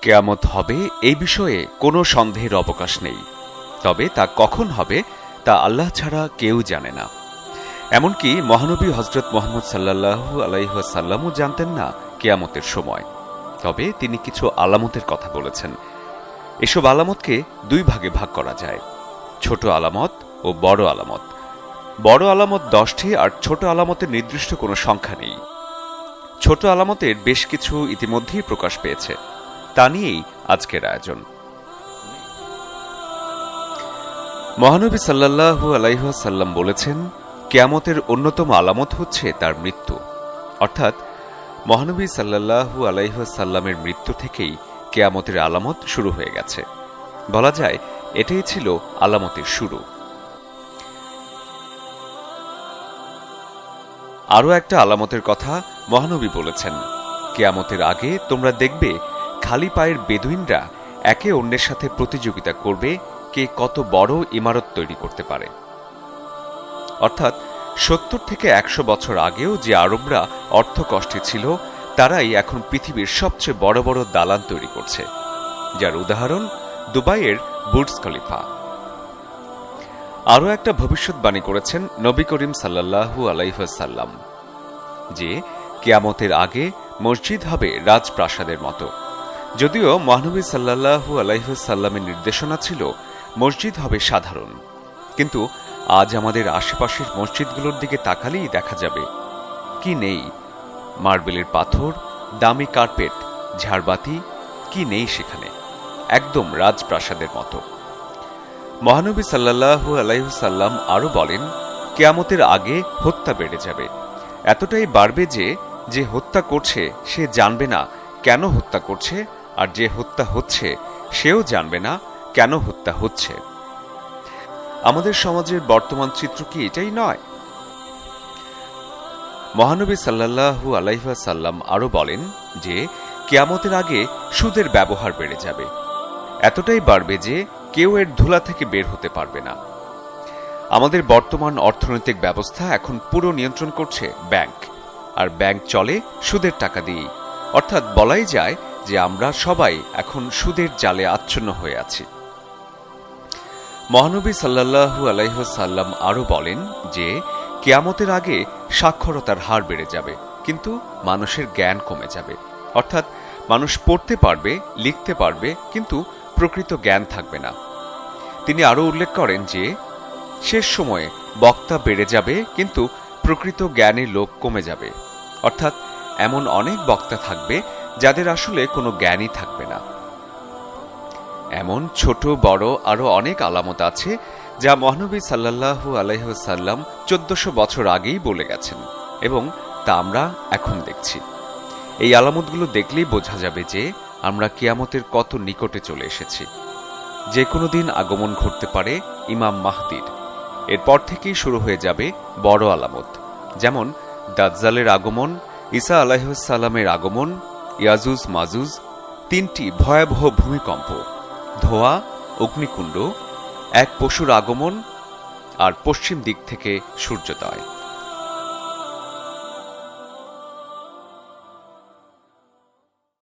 কিয়ামত হবে এই বিষয়ে কোনো সন্দেহের অবকাশ নেই, তবে তা কখন হবে তা আল্লাহ ছাড়া কেউ জানে না। এমনকি মহানবী হযরত মুহাম্মদ সাল্লাল্লাহু আলাইহি ওয়াসাল্লামও জানতেন না কিয়ামতের সময়। তবে তিনি কিছু আলামতের কথা বলেছেন। এসব আলামতকে দুই ভাগে ভাগ করা যায়, ছোট আলামত ও বড় আলামত। বড় আলামত 10টি আর ছোট আলামতের নির্দিষ্ট কোনো সংখ্যা নেই। ছোট আলামতের বেশ কিছু ইতিমধ্যেই প্রকাশ পেয়েছে, তা নিয়েই আজকের আয়োজন। মহানবী সাল্লাল্লাহু আলাইহি ওয়াসাল্লাম বলেছেন, কিয়ামতের অন্যতম আলামত হচ্ছে তার মৃত্যু। অর্থাৎ মহানবী সাল্লাল্লাহু আলাইহি ওয়াসাল্লামের মৃত্যু থেকেই কিয়ামতের আলামত শুরু হয়ে গেছে। বলা যায় এটাই ছিল আলামতের শুরু। আরও একটা আলামতের কথা মহানবী বলেছেন, কিয়ামতের আগে তোমরা দেখবে খালি পায়ের বেদুইনরা একে অন্যের সাথে প্রতিযোগিতা করবে কে কত বড় ইমারত তৈরি করতে পারে। অর্থাৎ 70 থেকে 100 বছর আগেও যে আরবরা অর্থকষ্টে ছিল, তারাই এখন পৃথিবীর সবচেয়ে বড় বড় দালান তৈরি করছে, যার উদাহরণ দুবাইয়ের বুর্জ খলিফা। আরও একটা ভবিষ্যৎবাণী করেছেন নবী করিম সাল্লাল্লাহু আলাইহি ওয়াসাল্লাম যে কিয়ামতের আগে মসজিদ হবে রাজপ্রাসাদের মতো। যদিও মহানবী সাল্লাল্লাহু আলাইহি ওয়াসাল্লামের নির্দেশনা ছিল মসজিদ হবে সাধারণ, কিন্তু আজ আমাদের আশেপাশের মসজিদগুলোর দিকে তাকালেই দেখা যাবে কি নেই মার্বেলের পাথর, দামি কার্পেট, ঝাড়বাতি, কি নেই সেখানে, একদম রাজপ্রাসাদের মতো। মহানবী সাল্লাল্লাহু আলাইহি ওয়াসাল্লাম আরও বলেন, কিয়ামতের আগে হত্যা বেড়ে যাবে, এতটাই বাড়বে যে যে হত্যা করছে সে জানবে না কেন হত্যা করছে, আর যে হত্যা হচ্ছে সেও জানবে না কেন হত্যা হচ্ছে। আমাদের সমাজের বর্তমান চিত্র কি এটাই নয়? মহানবী সাল্লাল্লাহু আলাইহি ওয়াসাল্লাম আরও বলেন যে কিয়ামতের আগে সুদের ব্যবহার বেড়ে যাবে, এতটাই বাড়বে যে কেউ এর ধুলা থেকে বের হতে পারবে না। আমাদের বর্তমান অর্থনৈতিক ব্যবস্থা এখন পুরো নিয়ন্ত্রণ করছে ব্যাংক, আর ব্যাংক চলে সুদের টাকা দিয়েই। অর্থাৎ বলাই যায় যে আমরা সবাই এখন সুদের জালে আচ্ছন্ন হয়ে আছি। মহানবী সাল্লাল্লাহু আলাইহি ওয়াসাল্লাম আরও বলেন যে কিয়ামতের আগে সাক্ষরতার হার বেড়ে যাবে, কিন্তু মানুষের জ্ঞান কমে যাবে। অর্থাৎ মানুষ পড়তে পারবে, লিখতে পারবে, কিন্তু প্রকৃত জ্ঞান থাকবে না। তিনি আরও উল্লেখ করেন যে শেষ সময়ে বক্তা বেড়ে যাবে, কিন্তু প্রকৃত জ্ঞানের লোক কমে যাবে। অর্থাৎ এমন অনেক বক্তা থাকবে যাদের আসলে কোনো জ্ঞানই থাকবে না। এমন ছোট বড় আরও অনেক আলামত আছে যা মহানবী সাল্লাল্লাহু আলাইহি ওয়াসাল্লাম 1400 বছর আগেই বলে গেছেন, এবং তা আমরা এখন দেখছি। এই আলামতগুলো দেখলেই বোঝা যাবে যে আমরা কিয়ামতের কত নিকটে চলে এসেছি। যে কোনো দিন আগমন ঘটতে পারে ইমাম মাহদির। এরপর থেকেই শুরু হয়ে যাবে বড় আলামত, যেমন দাজ্জালের আগমন, ঈসা আলাইহিস সালামের আগমন, ইয়াজুজ মাজুজ, 3টি ভয়াবহ ভূমিকম্প, ধোঁয়া, অগ্নিকুণ্ড, এক পশুর আগমন, আর পশ্চিম দিক থেকে সূর্যোদয়।